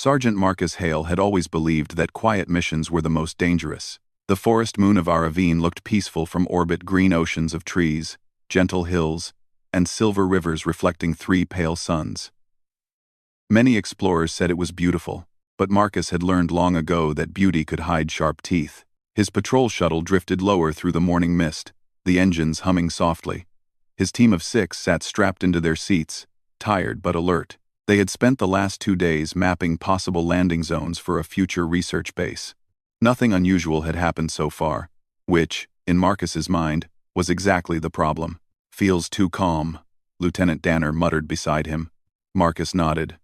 Sergeant Marcus Hale had always believed that quiet missions were the most dangerous. The forest moon of Aravine looked peaceful from orbit, green oceans of trees, gentle hills, and silver rivers reflecting 3 pale suns. Many explorers said it was beautiful, but Marcus had learned long ago that beauty could hide sharp teeth. His patrol shuttle drifted lower through the morning mist, the engines humming softly. His team of 6 sat strapped into their seats, tired but alert. They had spent the last 2 days mapping possible landing zones for a future research base. Nothing unusual had happened so far, which, in Marcus's mind, was exactly the problem. "Feels too calm," Lieutenant Danner muttered beside him. Marcus nodded.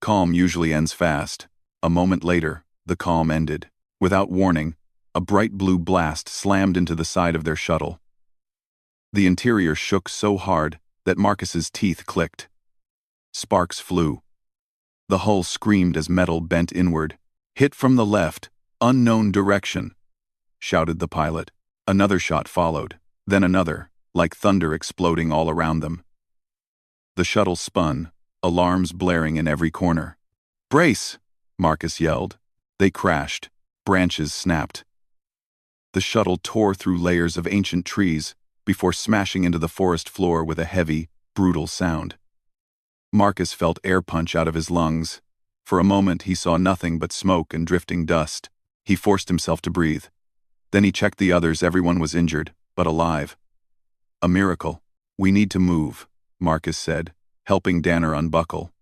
Calm usually ends fast. A moment later, the calm ended. Without warning, a bright blue blast slammed into the side of their shuttle. The interior shook so hard that Marcus's teeth clicked. Sparks flew. The hull screamed as metal bent inward. "Hit from the left, unknown direction," shouted the pilot. Another shot followed, then another, like thunder exploding all around them. The shuttle spun, alarms blaring in every corner. "Brace!" Marcus yelled. They crashed. Branches snapped. The shuttle tore through layers of ancient trees before smashing into the forest floor with a heavy, brutal sound. Marcus felt air punch out of his lungs. For a moment he saw nothing but smoke and drifting dust. He forced himself to breathe. Then he checked the others. Everyone was injured, but alive. "A miracle. We need to move," Marcus said, helping Danner unbuckle.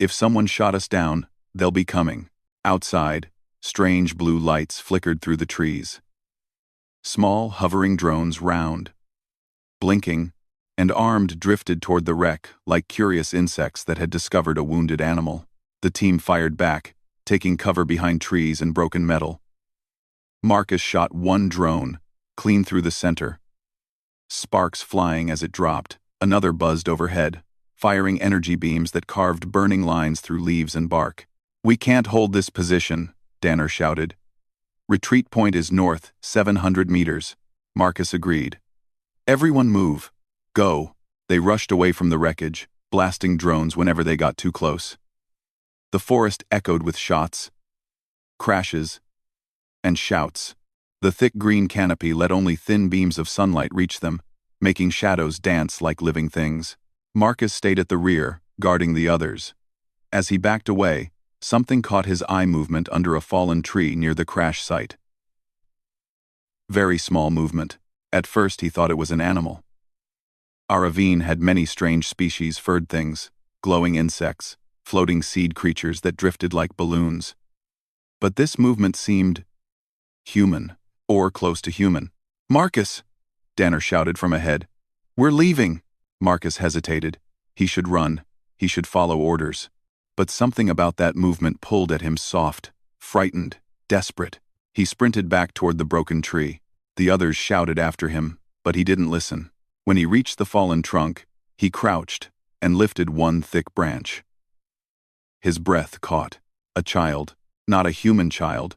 "If someone shot us down, they'll be coming." Outside, strange blue lights flickered through the trees. Small, hovering drones, round, blinking, and armed, drifted toward the wreck like curious insects that had discovered a wounded animal. The team fired back, taking cover behind trees and broken metal. Marcus shot one drone, clean through the center. Sparks flying as it dropped. Another buzzed overhead, firing energy beams that carved burning lines through leaves and bark. "We can't hold this position," Danner shouted. "Retreat point is north, 700 meters. Marcus agreed. "Everyone move. Go." They rushed away from the wreckage, blasting drones whenever they got too close. The forest echoed with shots, crashes, and shouts. The thick green canopy let only thin beams of sunlight reach them, making shadows dance like living things. Marcus stayed at the rear, guarding the others. As he backed away, something caught his eye: movement under a fallen tree near the crash site. Very small movement. At first he thought it was an animal. Aravine had many strange species: furred things, glowing insects, floating seed creatures that drifted like balloons. But this movement seemed human, or close to human. "Marcus!" Danner shouted from ahead. "We're leaving!" Marcus hesitated. He should run. He should follow orders. But something about that movement pulled at him, soft, frightened, desperate. He sprinted back toward the broken tree. The others shouted after him, but he didn't listen. When he reached the fallen trunk, he crouched and lifted one thick branch. His breath caught. A child, not a human child,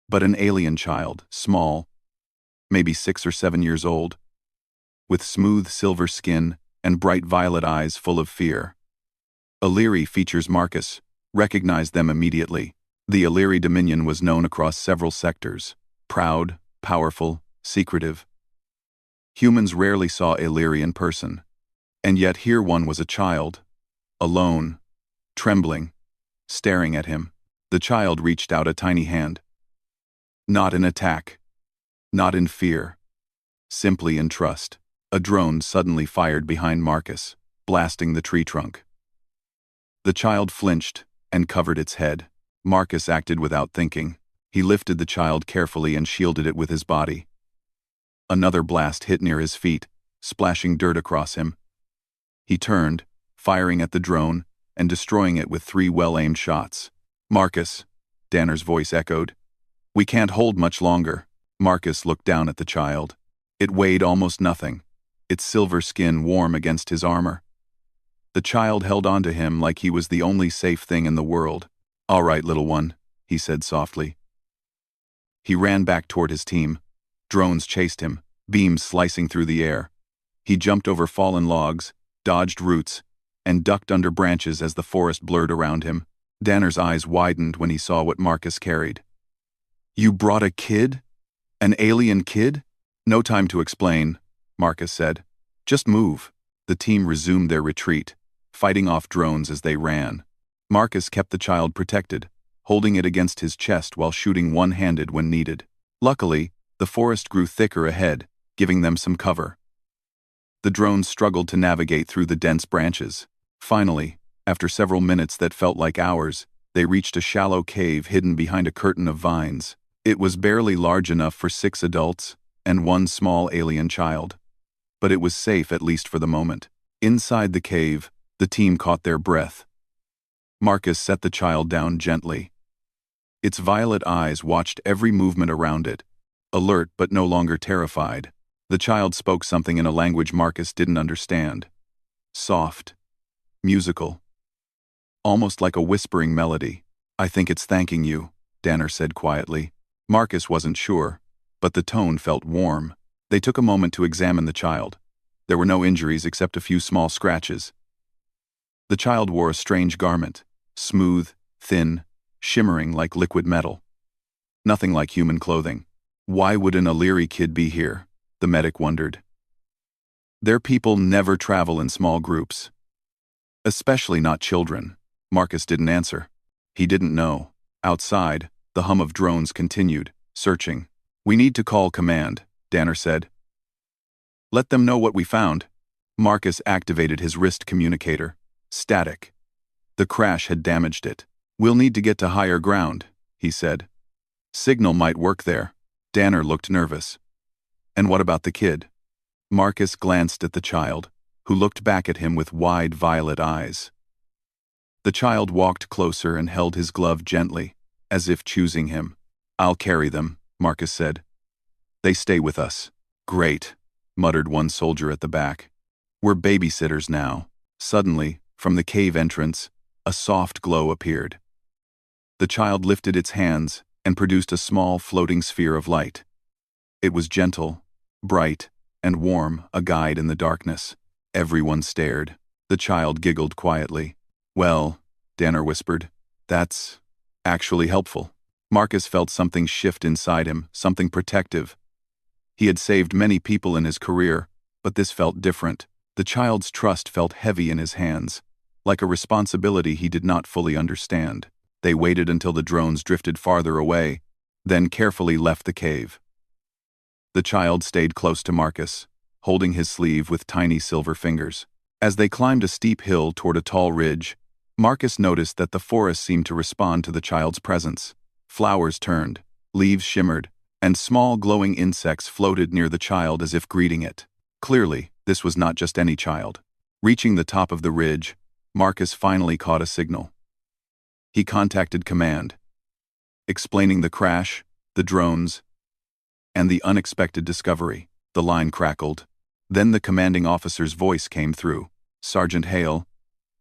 but an alien child, small, maybe 6 or 7 years old, with smooth silver skin and bright violet eyes full of fear. Illyri features. Marcus recognized them immediately. The Illyri Dominion was known across several sectors: proud, powerful, secretive. Humans rarely saw Illyri in person, and yet here one was a child, alone, trembling, staring at him. The child reached out a tiny hand. Not in attack, not in fear, simply in trust. A drone suddenly fired behind Marcus, blasting the tree trunk. The child flinched and covered its head. Marcus acted without thinking. He lifted the child carefully and shielded it with his body. Another blast hit near his feet, splashing dirt across him. He turned, firing at the drone and destroying it with 3 well-aimed shots. "Marcus," Danner's voice echoed. "We can't hold much longer." Marcus looked down at the child. It weighed almost nothing, its silver skin warm against his armor. The child held on to him like he was the only safe thing in the world. "All right, little one," he said softly. He ran back toward his team. Drones chased him, beams slicing through the air. He jumped over fallen logs, dodged roots, and ducked under branches as the forest blurred around him. Danner's eyes widened when he saw what Marcus carried. "You brought a kid? An alien kid?" "No time to explain," Marcus said. "Just move." The team resumed their retreat, fighting off drones as they ran. Marcus kept the child protected, holding it against his chest while shooting one-handed when needed. Luckily, the forest grew thicker ahead, giving them some cover. The drones struggled to navigate through the dense branches. Finally, after several minutes that felt like hours, they reached a shallow cave hidden behind a curtain of vines. It was barely large enough for 6 adults and 1 small alien child. But it was safe at least for the moment. Inside the cave, the team caught their breath. Marcus set the child down gently. Its violet eyes watched every movement around it, alert but no longer terrified. The child spoke something in a language Marcus didn't understand. Soft. Musical. Almost like a whispering melody. "I think it's thanking you," Danner said quietly. Marcus wasn't sure, but the tone felt warm. They took a moment to examine the child. There were no injuries except a few small scratches. The child wore a strange garment, smooth, thin, shimmering like liquid metal. Nothing like human clothing. Why would an Illyri kid be here? The medic wondered. Their people never travel in small groups. Especially not children. Marcus didn't answer. He didn't know. Outside, the hum of drones continued, searching. "We need to call command," Danner said. "Let them know what we found." Marcus activated his wrist communicator. Static. The crash had damaged it. "We'll need to get to higher ground," he said. "Signal might work there." Danner looked nervous. "And what about the kid?" Marcus glanced at the child, who looked back at him with wide violet eyes. The child walked closer and held his glove gently, as if choosing him. "I'll carry them," Marcus said. "They stay with us." "Great," muttered one soldier at the back. "We're babysitters now." Suddenly, from the cave entrance, a soft glow appeared. The child lifted its hands and produced a small floating sphere of light. It was gentle, bright, and warm, a guide in the darkness. Everyone stared. The child giggled quietly. "Well," Danner whispered, "that's actually helpful." Marcus felt something shift inside him, something protective. He had saved many people in his career, but this felt different. The child's trust felt heavy in his hands, like a responsibility he did not fully understand. They waited until the drones drifted farther away, then carefully left the cave. The child stayed close to Marcus, holding his sleeve with tiny silver fingers. As they climbed a steep hill toward a tall ridge, Marcus noticed that the forest seemed to respond to the child's presence. Flowers turned, leaves shimmered, and small glowing insects floated near the child as if greeting it. Clearly, this was not just any child. Reaching the top of the ridge, Marcus finally caught a signal. He contacted command, explaining the crash, the drones, and the unexpected discovery. The line crackled. Then the commanding officer's voice came through. "Sergeant Hale,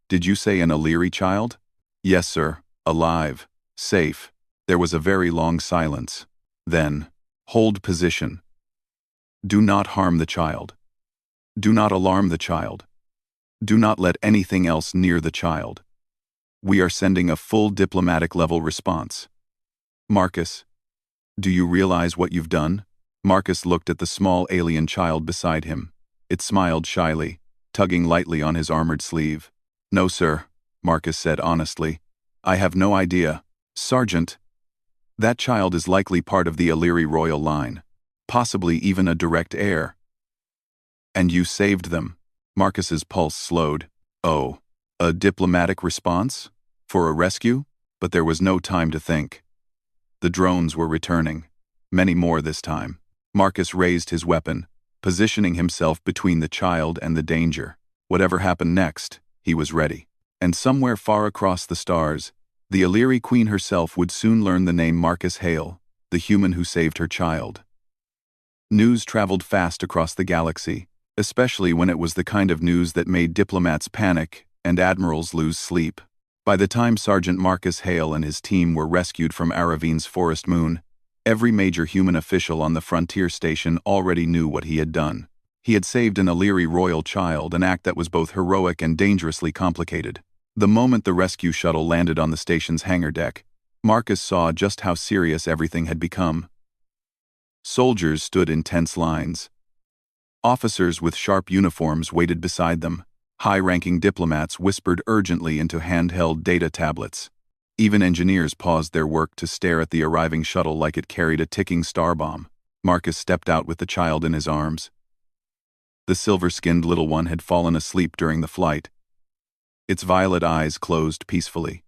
did you say an Illyri child?" "Yes, sir. Alive. Safe." There was a very long silence. Then, "Hold position. Do not harm the child. Do not alarm the child. Do not let anything else near the child. We are sending a full diplomatic-level response." "Marcus, do you realize what you've done?" Marcus looked at the small alien child beside him. It smiled shyly, tugging lightly on his armored sleeve. "No, sir," Marcus said honestly. "I have no idea." "Sergeant, that child is likely part of the Illyri royal line, possibly even a direct heir." "And you saved them." Marcus's pulse slowed. "Oh, a diplomatic response? For a rescue?" But there was no time to think. The drones were returning. Many more this time. Marcus raised his weapon, positioning himself between the child and the danger. Whatever happened next, he was ready. And somewhere far across the stars, the Illyri queen herself would soon learn the name Marcus Hale, the human who saved her child. News traveled fast across the galaxy, especially when it was the kind of news that made diplomats panic and admirals lose sleep. By the time Sergeant Marcus Hale and his team were rescued from Aravine's forest moon, every major human official on the frontier station already knew what he had done. He had saved an Illyri royal child, an act that was both heroic and dangerously complicated. The moment the rescue shuttle landed on the station's hangar deck, Marcus saw just how serious everything had become. Soldiers stood in tense lines. Officers with sharp uniforms waited beside them. High-ranking diplomats whispered urgently into handheld data tablets. Even engineers paused their work to stare at the arriving shuttle like it carried a ticking star bomb. Marcus stepped out with the child in his arms. The silver-skinned little one had fallen asleep during the flight. Its violet eyes closed peacefully.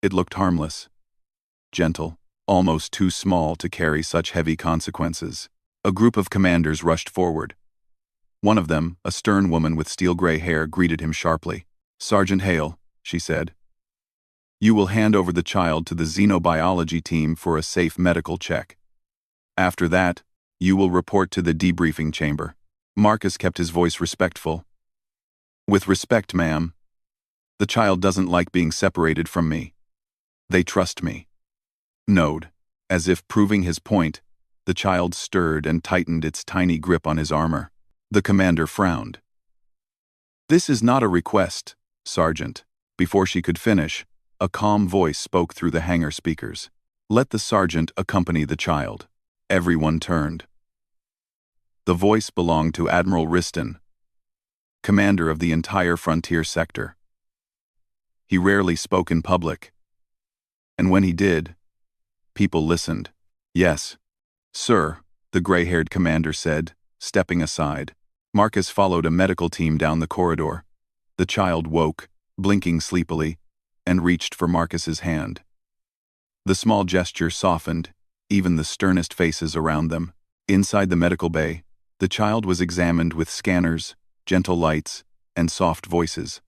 It looked harmless, gentle, almost too small to carry such heavy consequences. A group of commanders rushed forward. One of them, a stern woman with steel-gray hair, greeted him sharply. "Sergeant Hale," she said, "you will hand over the child to the xenobiology team for a safe medical check. After that, you will report to the debriefing chamber." Marcus kept his voice respectful. "With respect, ma'am. The child doesn't like being separated from me. They trust me." Node. As if proving his point, the child stirred and tightened its tiny grip on his armor. The commander frowned. "This is not a request, Sergeant." Before she could finish, a calm voice spoke through the hangar speakers. "Let the sergeant accompany the child." Everyone turned. The voice belonged to Admiral Riston, commander of the entire frontier sector. He rarely spoke in public, and when he did, people listened. "Yes, sir," the gray-haired commander said, stepping aside. Marcus followed a medical team down the corridor. The child woke, blinking sleepily, and reached for Marcus's hand. The small gesture softened even the sternest faces around them. Inside the medical bay, the child was examined with scanners, gentle lights, and soft voices.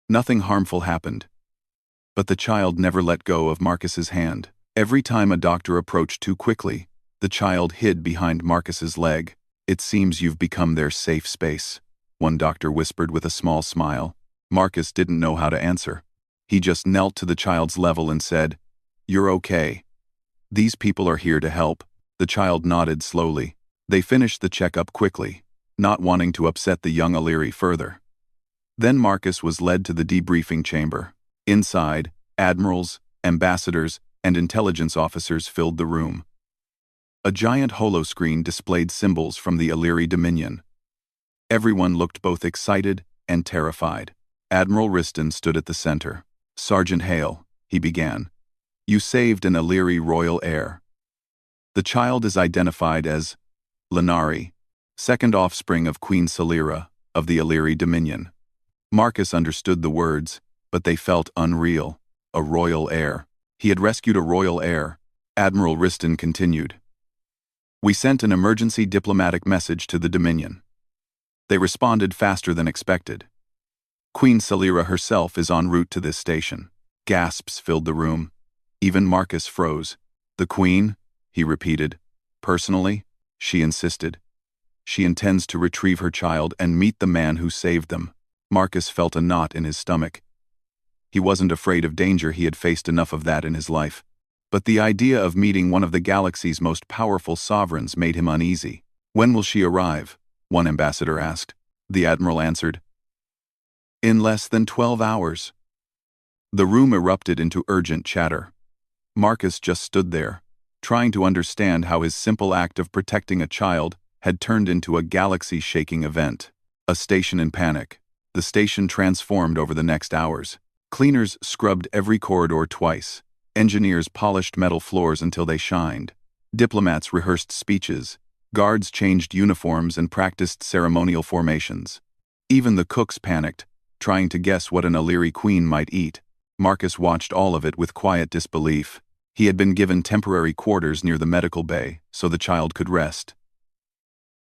Nothing harmful happened. But the child never let go of Marcus's hand. Every time a doctor approached too quickly, the child hid behind Marcus's leg. "It seems you've become their safe space," one doctor whispered with a small smile. Marcus didn't know how to answer. He just knelt to the child's level and said, "You're okay. These people are here to help." The child nodded slowly. They finished the checkup quickly, not wanting to upset the young Illyri further. Then Marcus was led to the debriefing chamber. Inside, admirals, ambassadors, and intelligence officers filled the room. A giant holoscreen displayed symbols from the Illyri Dominion. Everyone looked both excited and terrified. Admiral Riston stood at the center. "Sergeant Hale," he began, "you saved an Illyri royal heir. The child is identified as Lenari, second offspring of Queen Salira of the Illyri Dominion." Marcus understood the words, but they felt unreal. A royal heir. He had rescued a royal heir. Admiral Riston continued. "We sent an emergency diplomatic message to the Dominion. They responded faster than expected. Queen Salira herself is en route to this station." Gasps filled the room. Even Marcus froze. "The Queen?" he repeated. "Personally?" She insisted. "She intends to retrieve her child and meet the man who saved them." Marcus felt a knot in his stomach. He wasn't afraid of danger, he had faced enough of that in his life. But the idea of meeting one of the galaxy's most powerful sovereigns made him uneasy. "When will she arrive?" one ambassador asked. The admiral answered, "In less than 12 hours. The room erupted into urgent chatter. Marcus just stood there, trying to understand how his simple act of protecting a child had turned into a galaxy-shaking event. A station in panic. The station transformed over the next hours. Cleaners scrubbed every corridor twice. Engineers polished metal floors until they shined. Diplomats rehearsed speeches. Guards changed uniforms and practiced ceremonial formations. Even the cooks panicked, trying to guess what an Illyri queen might eat. Marcus watched all of it with quiet disbelief. He had been given temporary quarters near the medical bay, so the child could rest.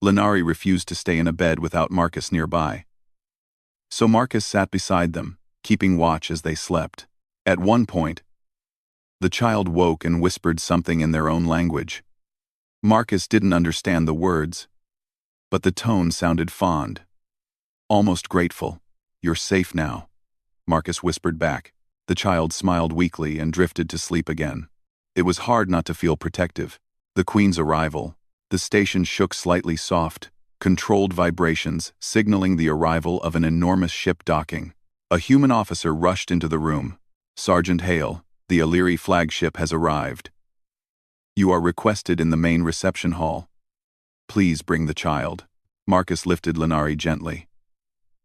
Lenari refused to stay in a bed without Marcus nearby. So Marcus sat beside them, keeping watch as they slept. At one point, the child woke and whispered something in their own language. Marcus didn't understand the words, but the tone sounded fond, almost grateful. "You're safe now," Marcus whispered back. The child smiled weakly and drifted to sleep again. It was hard not to feel protective. The Queen's arrival. The station shook slightly, soft, controlled vibrations signaling the arrival of an enormous ship docking. A human officer rushed into the room. "Sergeant Hale, the Illyri flagship has arrived. You are requested in the main reception hall. Please bring the child." Marcus lifted Lenari gently.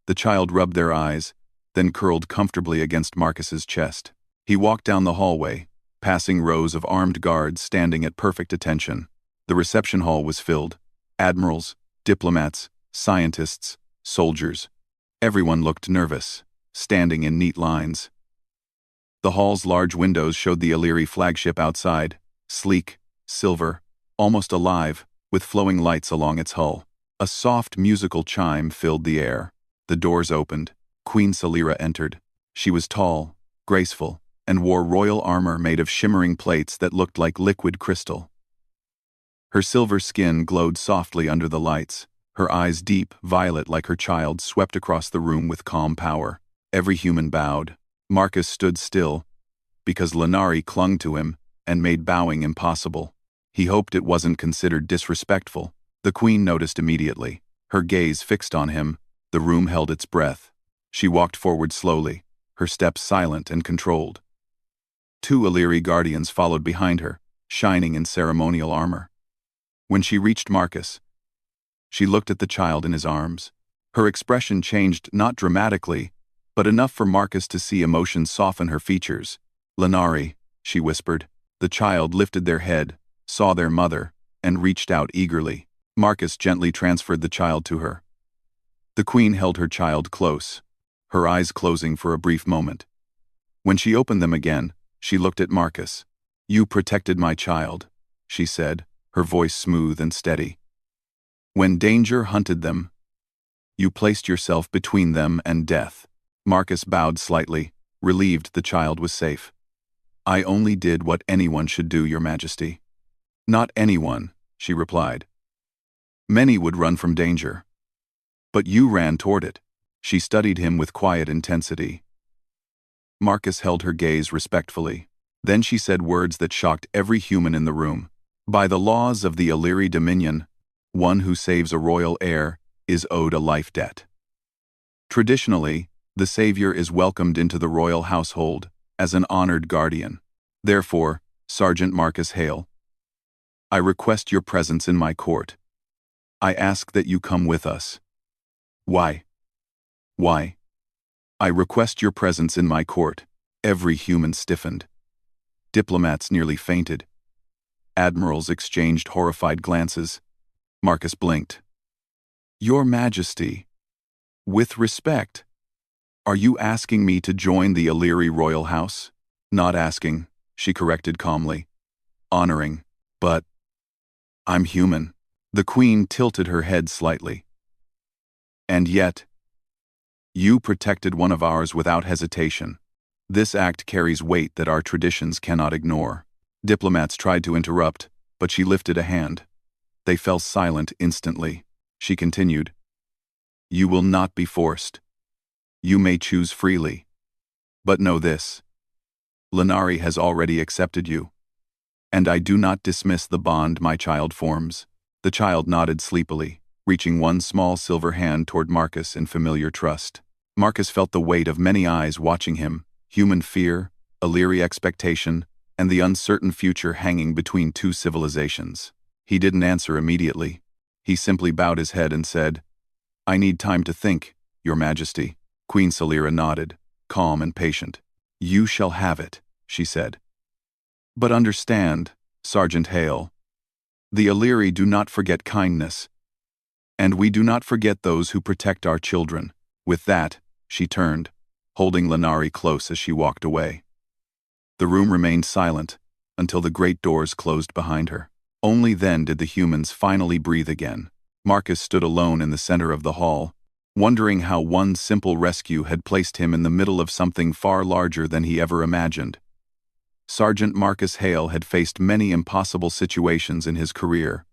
The child rubbed their eyes, then curled comfortably against Marcus's chest. He walked down the hallway, passing rows of armed guards standing at perfect attention. The reception hall was filled. Admirals, diplomats, scientists, soldiers. Everyone looked nervous, standing in neat lines. The hall's large windows showed the Illyri flagship outside, sleek, silver, almost alive, with flowing lights along its hull. A soft musical chime filled the air. The doors opened. Queen Salira entered. She was tall, graceful, and wore royal armor made of shimmering plates that looked like liquid crystal. Her silver skin glowed softly under the lights. Her eyes, deep, violet like her child, swept across the room with calm power. Every human bowed. Marcus stood still, because Lenari clung to him and made bowing impossible. He hoped it wasn't considered disrespectful. The queen noticed immediately. Her gaze fixed on him. The room held its breath. She walked forward slowly, her steps silent and controlled. 2 Illyri guardians followed behind her, shining in ceremonial armor. When she reached Marcus, she looked at the child in his arms. Her expression changed not dramatically, but enough for Marcus to see emotion soften her features. "Lenari," she whispered. The child lifted their head, saw their mother, and reached out eagerly. Marcus gently transferred the child to her. The queen held her child close, her eyes closing for a brief moment. When she opened them again, she looked at Marcus. "You protected my child," she said, her voice smooth and steady. "When danger hunted them, you placed yourself between them and death." Marcus bowed slightly, relieved the child was safe. "I only did what anyone should do, Your Majesty." "Not anyone," she replied. "Many would run from danger. But you ran toward it." She studied him with quiet intensity. Marcus held her gaze respectfully. Then she said words that shocked every human in the room. "By the laws of the Illyri Dominion, one who saves a royal heir is owed a life debt. Traditionally, the savior is welcomed into the royal household as an honored guardian. Therefore, Sergeant Marcus Hale, I request your presence in my court. I ask that you come with us." "Why? Why?" "I request your presence in my court." Every human stiffened. Diplomats nearly fainted. Admirals exchanged horrified glances. Marcus blinked. "Your Majesty, with respect, are you asking me to join the Illyri royal house?" "Not asking," she corrected calmly. "Honoring, but I'm human." The queen tilted her head slightly. "And yet, you protected one of ours without hesitation. This act carries weight that our traditions cannot ignore." Diplomats tried to interrupt, but she lifted a hand. They fell silent instantly. She continued, "You will not be forced. You may choose freely. But know this. Lenari has already accepted you. And I do not dismiss the bond my child forms." The child nodded sleepily, reaching one small silver hand toward Marcus in familiar trust. Marcus felt the weight of many eyes watching him, human fear, Illyri expectation, and the uncertain future hanging between 2 civilizations. He didn't answer immediately. He simply bowed his head and said, "I need time to think, Your Majesty." Queen Salira nodded, calm and patient. "You shall have it," she said. "But understand, Sergeant Hale, the Illyri do not forget kindness, and we do not forget those who protect our children." With that, she turned, holding Lenari close as she walked away. The room remained silent until the great doors closed behind her. Only then did the humans finally breathe again. Marcus stood alone in the center of the hall, wondering how one simple rescue had placed him in the middle of something far larger than he ever imagined. Sergeant Marcus Hale had faced many impossible situations in his career.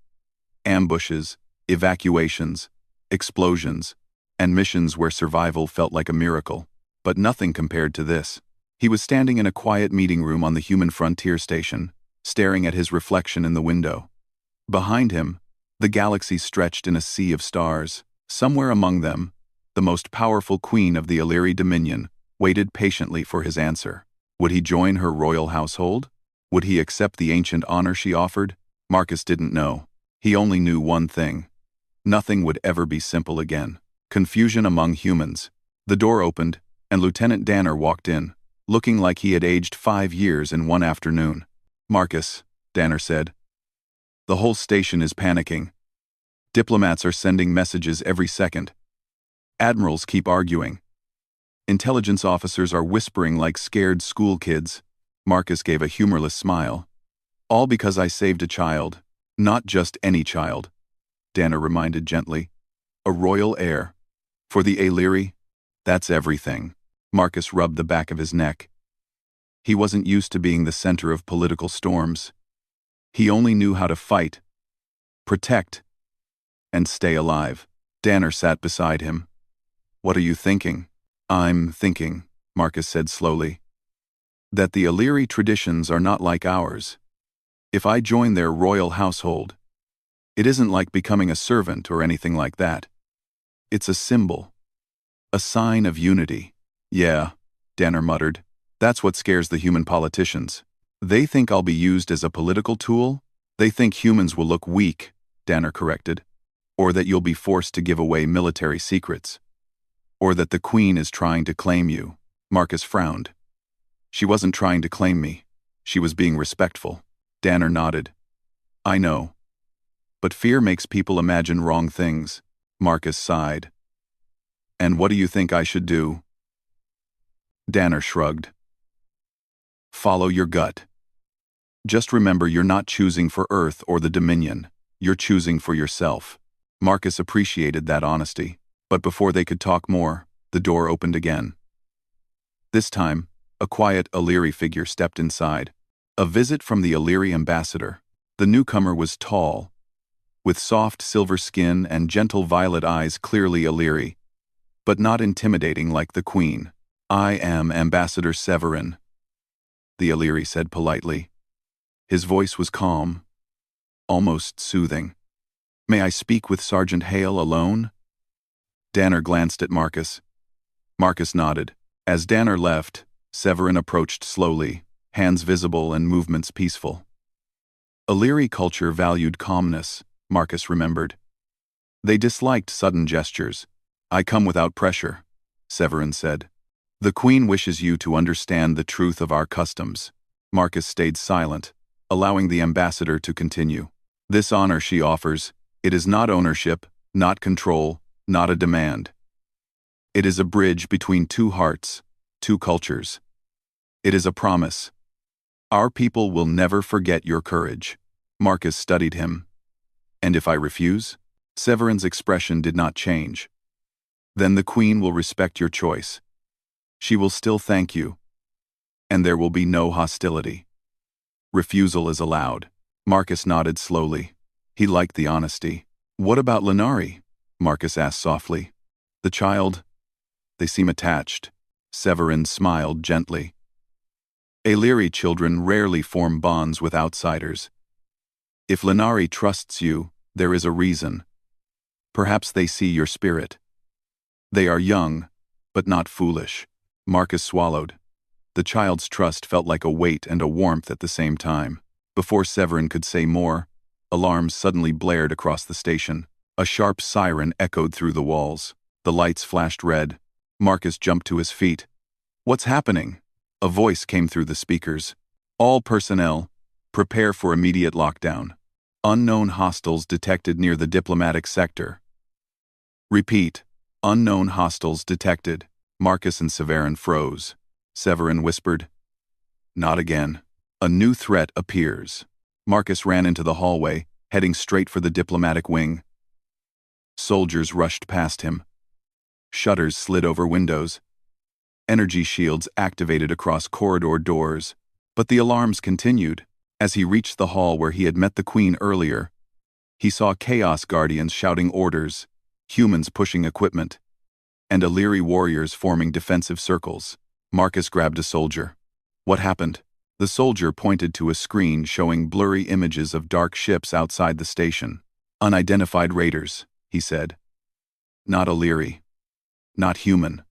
Ambushes, evacuations, explosions, and missions where survival felt like a miracle. But nothing compared to this. He was standing in a quiet meeting room on the human frontier station, staring at his reflection in the window. Behind him, the galaxy stretched in a sea of stars. Somewhere among them, the most powerful queen of the Illyri Dominion waited patiently for his answer. Would he join her royal household? Would he accept the ancient honor she offered? Marcus didn't know. He only knew one thing. Nothing would ever be simple again. Confusion among humans. The door opened, and Lieutenant Danner walked in, looking like he had aged 5 years in one afternoon. "Marcus," Danner said. "The whole station is panicking. Diplomats are sending messages every second. Admirals keep arguing. Intelligence officers are whispering like scared school kids." Marcus gave a humorless smile. "All because I saved a child. Not just any child," Danner reminded gently. "A royal heir. For the Aeleri, that's everything." Marcus rubbed the back of his neck. He wasn't used to being the center of political storms. He only knew how to fight, protect, and stay alive. Danner sat beside him. "What are you thinking?" "I'm thinking," Marcus said slowly, "that the Aeleri traditions are not like ours. If I join their royal household, it isn't like becoming a servant or anything like that. It's a symbol. A sign of unity." "Yeah," Danner muttered. "That's what scares the human politicians. They think I'll be used as a political tool. They think humans will look weak," Danner corrected. "Or that you'll be forced to give away military secrets. Or that the Queen is trying to claim you." Marcus frowned. "She wasn't trying to claim me. She was being respectful." Danner nodded. "I know. But fear makes people imagine wrong things." Marcus sighed. "And what do you think I should do?" Danner shrugged. "Follow your gut. Just remember you're not choosing for Earth or the Dominion. You're choosing for yourself." Marcus appreciated that honesty. But before they could talk more, the door opened again. This time, a quiet Aeleri figure stepped inside. A visit from the Aeleri ambassador. The newcomer was tall, with soft silver skin and gentle violet eyes, clearly Aeleri, but not intimidating like the Queen. "I am Ambassador Severin," the Aeleri said politely. His voice was calm, almost soothing. "May I speak with Sergeant Hale alone?" Danner glanced at Marcus. Marcus nodded. As Danner left, Severin approached slowly, hands visible and movements peaceful. Aeleri culture valued calmness, Marcus remembered. They disliked sudden gestures. "I come without pressure," Severin said. "The Queen wishes you to understand the truth of our customs." Marcus stayed silent, allowing the ambassador to continue. "This honor she offers, it is not ownership, not control, not a demand. It is a bridge between two hearts, two cultures. It is a promise. Our people will never forget your courage." Marcus studied him. "And if I refuse?" Severin's expression did not change. "Then the Queen will respect your choice. She will still thank you. And there will be no hostility. Refusal is allowed." Marcus nodded slowly. He liked the honesty. "What about Lenari?" Marcus asked softly. "The child? They seem attached." Severin smiled gently. "Aeleri children rarely form bonds with outsiders. If Lenari trusts you, there is a reason. Perhaps they see your spirit. They are young, but not foolish." Marcus swallowed. The child's trust felt like a weight and a warmth at the same time. Before Severin could say more, alarms suddenly blared across the station. A sharp siren echoed through the walls. The lights flashed red. Marcus jumped to his feet. "What's happening?" A voice came through the speakers. "All personnel, prepare for immediate lockdown. Unknown hostiles detected near the diplomatic sector." "Repeat, unknown hostiles detected." Marcus and Severin froze. Severin whispered, "Not again. A new threat appears." Marcus ran into the hallway, heading straight for the diplomatic wing. Soldiers rushed past him. Shutters slid over windows. Energy shields activated across corridor doors. But the alarms continued. As he reached the hall where he had met the Queen earlier, he saw Chaos Guardians shouting orders, humans pushing equipment, and Aeleri warriors forming defensive circles. Marcus grabbed a soldier. "What happened?" The soldier pointed to a screen showing blurry images of dark ships outside the station. "Unidentified raiders," he said. "Not Aeleri. Not human.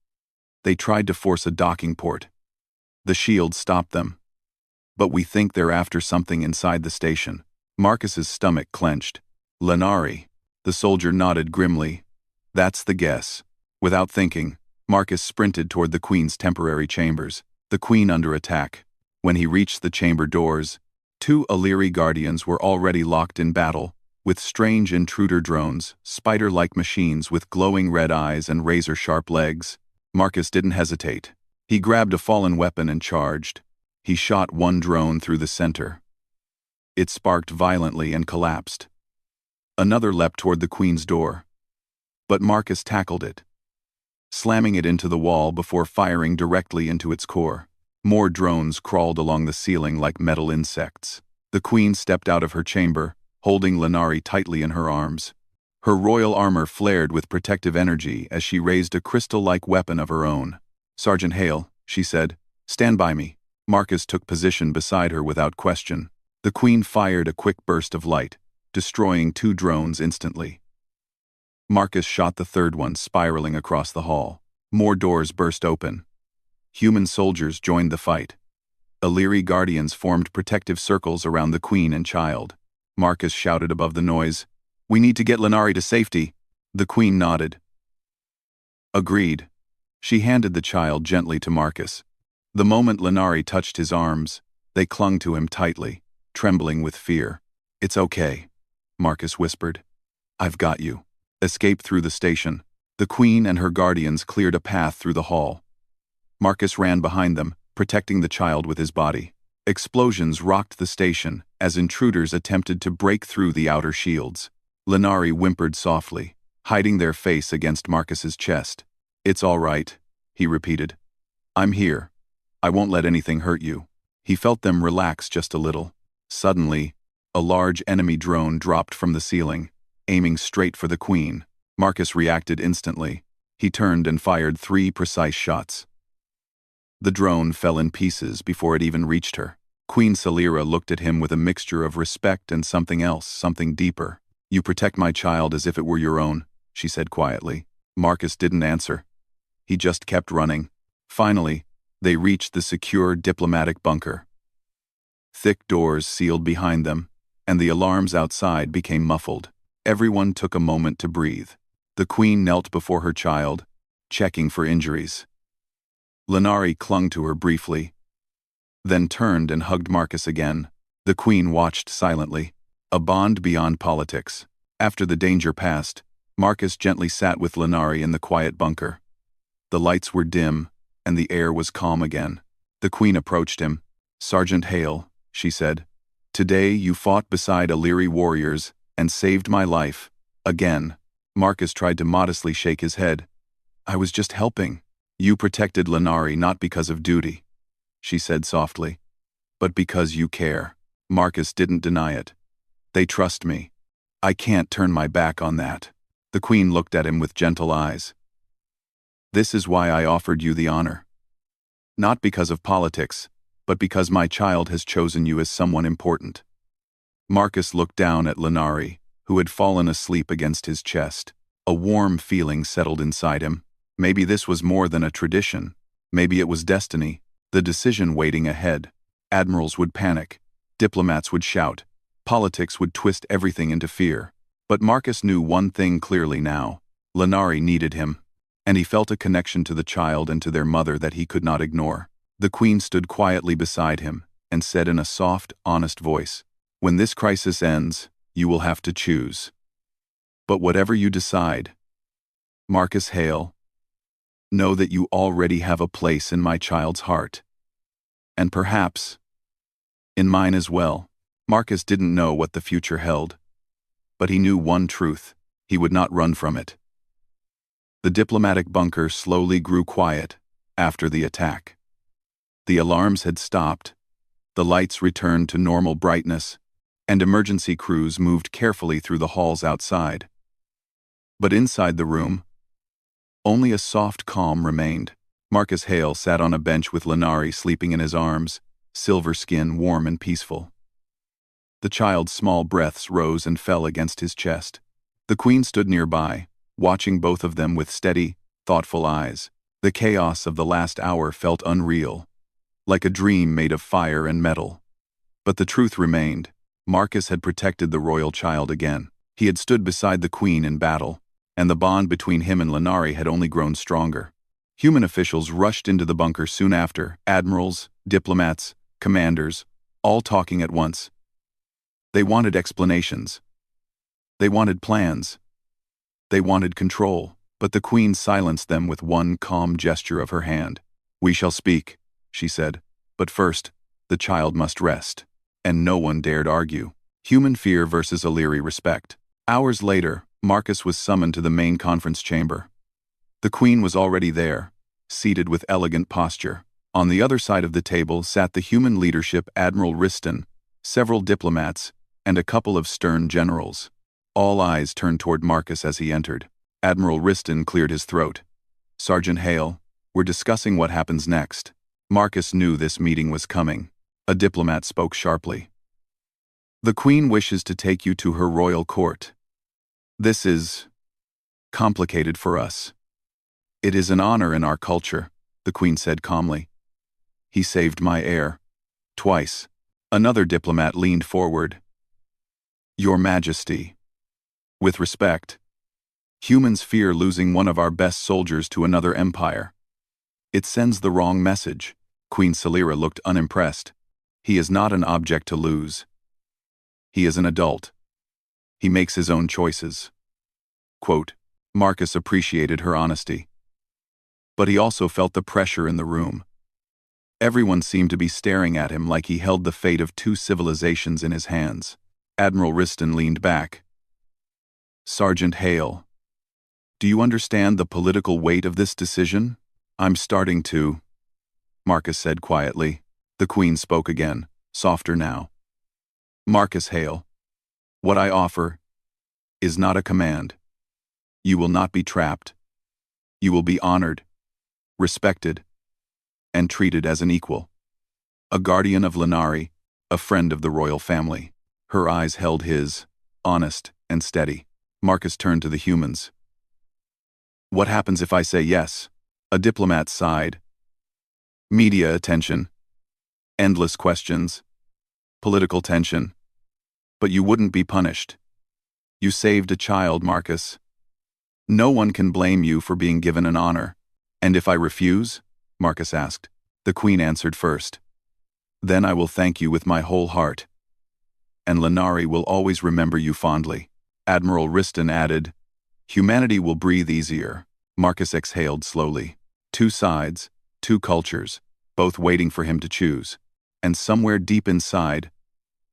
They tried to force a docking port. The shield stopped them. But we think they're after something inside the station. Marcus's stomach clenched. Lenari. The soldier nodded grimly. That's the guess. Without thinking, Marcus sprinted toward the Queen's temporary chambers, the Queen under attack. When he reached the chamber doors, 2 Illyri guardians were already locked in battle, with strange intruder drones, spider-like machines with glowing red eyes and razor-sharp legs. Marcus didn't hesitate. He grabbed a fallen weapon and charged. He shot one drone through the center. It sparked violently and collapsed. Another leapt toward the Queen's door. But Marcus tackled it, slamming it into the wall before firing directly into its core. More drones crawled along the ceiling like metal insects. The Queen stepped out of her chamber, holding Lenari tightly in her arms. Her royal armor flared with protective energy as she raised a crystal-like weapon of her own. "Sergeant Hale," she said, "stand by me." Marcus took position beside her without question. The Queen fired a quick burst of light, destroying 2 drones instantly. Marcus shot the third one, spiraling across the hall. More doors burst open. Human soldiers joined the fight. Illyri guardians formed protective circles around the Queen and child. Marcus shouted above the noise, "We need to get Lenari to safety." The Queen nodded. Agreed. She handed the child gently to Marcus. The moment Lenari touched his arms, they clung to him tightly, trembling with fear. "It's okay," Marcus whispered. "I've got you." Escape through the station. The Queen and her guardians cleared a path through the hall. Marcus ran behind them, protecting the child with his body. Explosions rocked the station as intruders attempted to break through the outer shields. Lenari whimpered softly, hiding their face against Marcus's chest. "It's all right," he repeated. "I'm here. I won't let anything hurt you." He felt them relax just a little. Suddenly, a large enemy drone dropped from the ceiling, aiming straight for the Queen. Marcus reacted instantly. He turned and fired 3 precise shots. The drone fell in pieces before it even reached her. Queen Salira looked at him with a mixture of respect and something else, something deeper. "You protect my child as if it were your own," she said quietly. Marcus didn't answer. He just kept running. Finally, they reached the secure diplomatic bunker. Thick doors sealed behind them, and the alarms outside became muffled. Everyone took a moment to breathe. The Queen knelt before her child, checking for injuries. Lenari clung to her briefly, then turned and hugged Marcus again. The Queen watched silently, a bond beyond politics. After the danger passed, Marcus gently sat with Lenari in the quiet bunker. The lights were dim, and the air was calm again. The Queen approached him. "Sergeant Hale," she said, "today you fought beside Illyri warriors and saved my life. Again." Marcus tried to modestly shake his head. "I was just helping." "You protected Lenari not because of duty," she said softly, "but because you care." Marcus didn't deny it. "They trust me. I can't turn my back on that." The Queen looked at him with gentle eyes. "This is why I offered you the honor. Not because of politics, but because my child has chosen you as someone important." Marcus looked down at Lenari, who had fallen asleep against his chest. A warm feeling settled inside him. Maybe this was more than a tradition. Maybe it was destiny, the decision waiting ahead. Admirals would panic. Diplomats would shout. Politics would twist everything into fear. But Marcus knew one thing clearly now. Lenari needed him. And he felt a connection to the child and to their mother that he could not ignore. The Queen stood quietly beside him and said in a soft, honest voice, "When this crisis ends, you will have to choose. But whatever you decide, Marcus Hale, know that you already have a place in my child's heart. And perhaps in mine as well." Marcus didn't know what the future held. But he knew one truth: he would not run from it. The diplomatic bunker slowly grew quiet after the attack. The alarms had stopped, the lights returned to normal brightness, and emergency crews moved carefully through the halls outside. But inside the room, only a soft calm remained. Marcus Hale sat on a bench with Lenari sleeping in his arms, silver skin warm and peaceful. The child's small breaths rose and fell against his chest. The Queen stood nearby, watching both of them with steady, thoughtful eyes. The chaos of the last hour felt unreal, like a dream made of fire and metal. But the truth remained. Marcus had protected the royal child again. He had stood beside the queen in battle, and the bond between him and Lenari had only grown stronger. Human officials rushed into the bunker soon after, admirals, diplomats, commanders, all talking at once. They wanted explanations. They wanted plans. They wanted control, but the queen silenced them with one calm gesture of her hand. "We shall speak," she said, "but first, the child must rest." And no one dared argue. Human fear versus Illyri respect. Hours later, Marcus was summoned to the main conference chamber. The queen was already there, seated with elegant posture. On the other side of the table sat the human leadership, Admiral Riston, several diplomats, and a couple of stern generals. All eyes turned toward Marcus as he entered. Admiral Riston cleared his throat. "Sergeant Hale, we're discussing what happens next." Marcus knew this meeting was coming. A diplomat spoke sharply. "The Queen wishes to take you to her royal court. This is complicated for us." "It is an honor in our culture," the Queen said calmly. "He saved my heir. Twice." Another diplomat leaned forward. "Your Majesty. With respect, humans fear losing one of our best soldiers to another empire. It sends the wrong message." Queen Celera looked unimpressed. "He is not an object to lose. He is an adult. He makes his own choices." Quote, Marcus appreciated her honesty. But he also felt the pressure in the room. Everyone seemed to be staring at him like he held the fate of two civilizations in his hands. Admiral Riston leaned back. "Sergeant Hale, do you understand the political weight of this decision?" "I'm starting to," Marcus said quietly. The Queen spoke again, softer now. "Marcus Hale, what I offer is not a command. You will not be trapped. You will be honored, respected, and treated as an equal. A guardian of Lenari, a friend of the royal family." Her eyes held his, honest and steady. Marcus turned to the humans. "What happens if I say yes?" A diplomat sighed. "Media attention. Endless questions. Political tension. But you wouldn't be punished. You saved a child, Marcus. No one can blame you for being given an honor." "And if I refuse?" Marcus asked. The Queen answered first. "Then I will thank you with my whole heart. And Lenari will always remember you fondly." Admiral Riston added, "Humanity will breathe easier." Marcus exhaled slowly. Two sides, two cultures, both waiting for him to choose. And somewhere deep inside,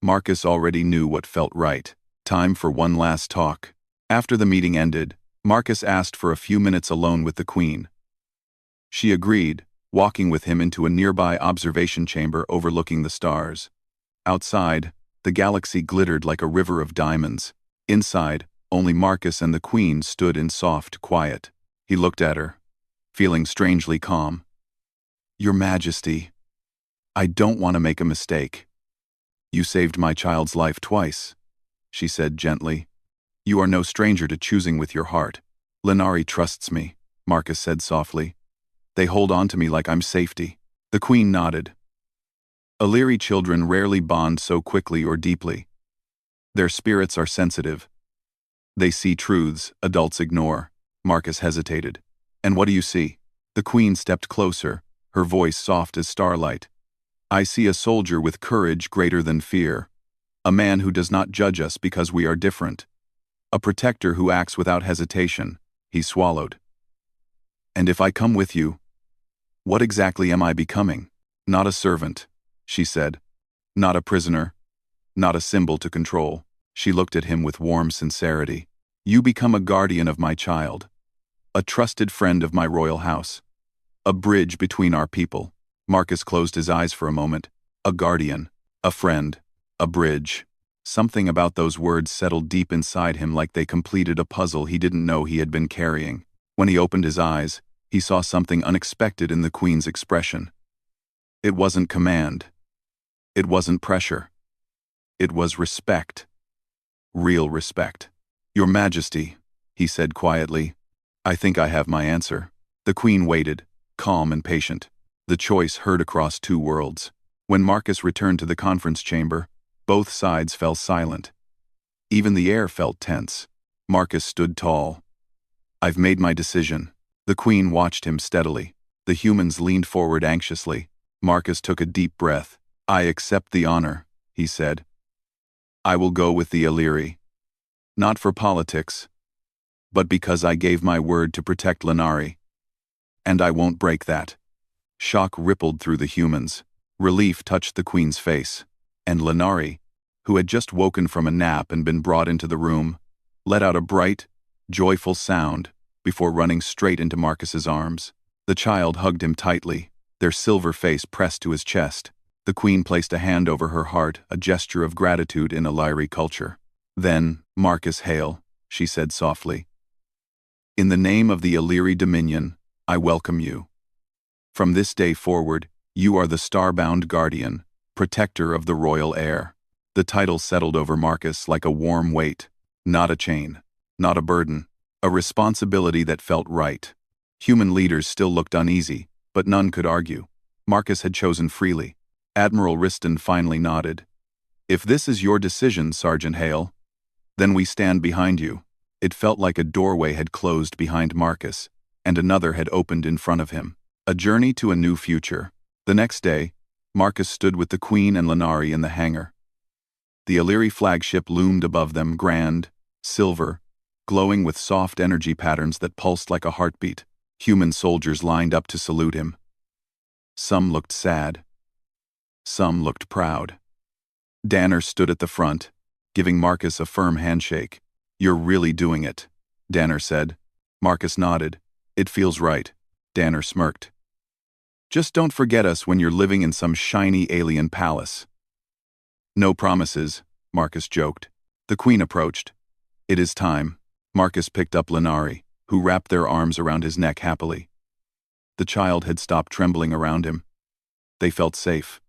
Marcus already knew what felt right. Time for one last talk. After the meeting ended, Marcus asked for a few minutes alone with the Queen. She agreed, walking with him into a nearby observation chamber overlooking the stars. Outside, the galaxy glittered like a river of diamonds. Inside, only Marcus and the Queen stood in soft quiet. He looked at her, feeling strangely calm. "Your Majesty, I don't want to make a mistake. You saved my child's life twice," she said gently. "You are no stranger to choosing with your heart." "Lenari trusts me," Marcus said softly. "They hold on to me like I'm safety." The Queen nodded. Illyri children rarely bond so quickly or deeply. Their spirits are sensitive. They see truths adults ignore. Marcus hesitated. "And what do you see?" The Queen stepped closer, her voice soft as starlight. "I see a soldier with courage greater than fear. A man who does not judge us because we are different. A protector who acts without hesitation." He swallowed. "And if I come with you, what exactly am I becoming?" "Not a servant," she said. "Not a prisoner. Not a symbol to control." She looked at him with warm sincerity. "You become a guardian of my child. A trusted friend of my royal house. A bridge between our people." Marcus closed his eyes for a moment. A guardian, a friend, a bridge. Something about those words settled deep inside him like they completed a puzzle he didn't know he had been carrying. When he opened his eyes, he saw something unexpected in the Queen's expression. It wasn't command. It wasn't pressure. It was respect. Real respect. "Your Majesty," he said quietly, "I think I have my answer." The Queen waited, calm and patient. The choice heard across two worlds. When Marcus returned to the conference chamber, both sides fell silent. Even the air felt tense. Marcus stood tall. "I've made my decision." The Queen watched him steadily. The humans leaned forward anxiously. Marcus took a deep breath. "I accept the honor," he said. "I will go with the Illyri. Not for politics, but because I gave my word to protect Lenari. And I won't break that." Shock rippled through the humans. Relief touched the Queen's face. And Lenari, who had just woken from a nap and been brought into the room, let out a bright, joyful sound before running straight into Marcus's arms. The child hugged him tightly, their silver face pressed to his chest. The Queen placed a hand over her heart, a gesture of gratitude in Illyri culture. "Then, Marcus Hale," she said softly, "in the name of the Illyri Dominion, I welcome you. From this day forward, you are the starbound guardian, protector of the royal heir." The title settled over Marcus like a warm weight. Not a chain, not a burden, a responsibility that felt right. Human leaders still looked uneasy, but none could argue. Marcus had chosen freely. Admiral Riston finally nodded. "If this is your decision, Sergeant Hale, then we stand behind you." It felt like a doorway had closed behind Marcus, and another had opened in front of him. A journey to a new future. The next day, Marcus stood with the Queen and Lenari in the hangar. The Illyri flagship loomed above them, grand, silver, glowing with soft energy patterns that pulsed like a heartbeat. Human soldiers lined up to salute him. Some looked sad. Some looked proud. Danner stood at the front, giving Marcus a firm handshake. "You're really doing it," Danner said. Marcus nodded. "It feels right." Danner smirked. "Just don't forget us when you're living in some shiny alien palace." "No promises," Marcus joked. The Queen approached. "It is time." Marcus picked up Lenari, who wrapped their arms around his neck happily. The child had stopped trembling around him. They felt safe.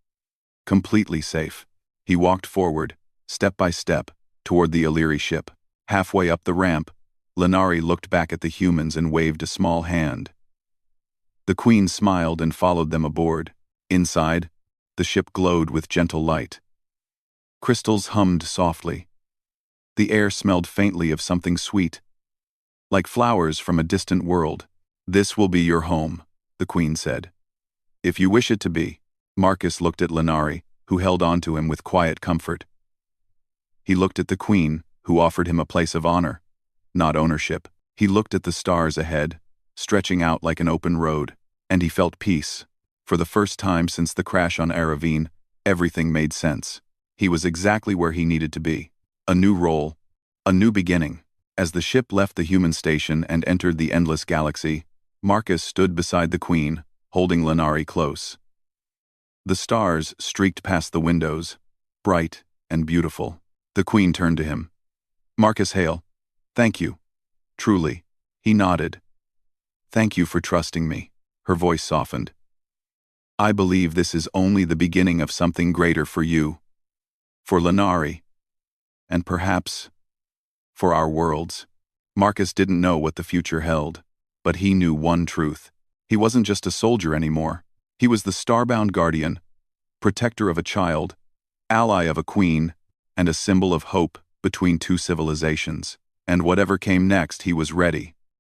Completely safe. He walked forward, step by step, toward the Illyri ship. Halfway up the ramp, Lenari looked back at the humans and waved a small hand. The Queen smiled and followed them aboard. Inside, the ship glowed with gentle light. Crystals hummed softly. The air smelled faintly of something sweet, like flowers from a distant world. "This will be your home," the Queen said. "If you wish it to be." Marcus looked at Lenari, who held on to him with quiet comfort. He looked at the Queen, who offered him a place of honor, not ownership. He looked at the stars ahead, stretching out like an open road, and he felt peace. For the first time since the crash on Aravine, everything made sense. He was exactly where he needed to be. A new role, a new beginning. As the ship left the human station and entered the endless galaxy, Marcus stood beside the Queen, holding Lenari close. The stars streaked past the windows, bright and beautiful. The Queen turned to him. "Marcus Hale, thank you. Truly." He nodded. "Thank you for trusting me." Her voice softened. "I believe this is only the beginning of something greater for you, for Lenari, and perhaps for our worlds." Marcus didn't know what the future held, but he knew one truth. He wasn't just a soldier anymore. He was the starbound guardian, protector of a child, ally of a queen, and a symbol of hope between two civilizations. And whatever came next, he was ready.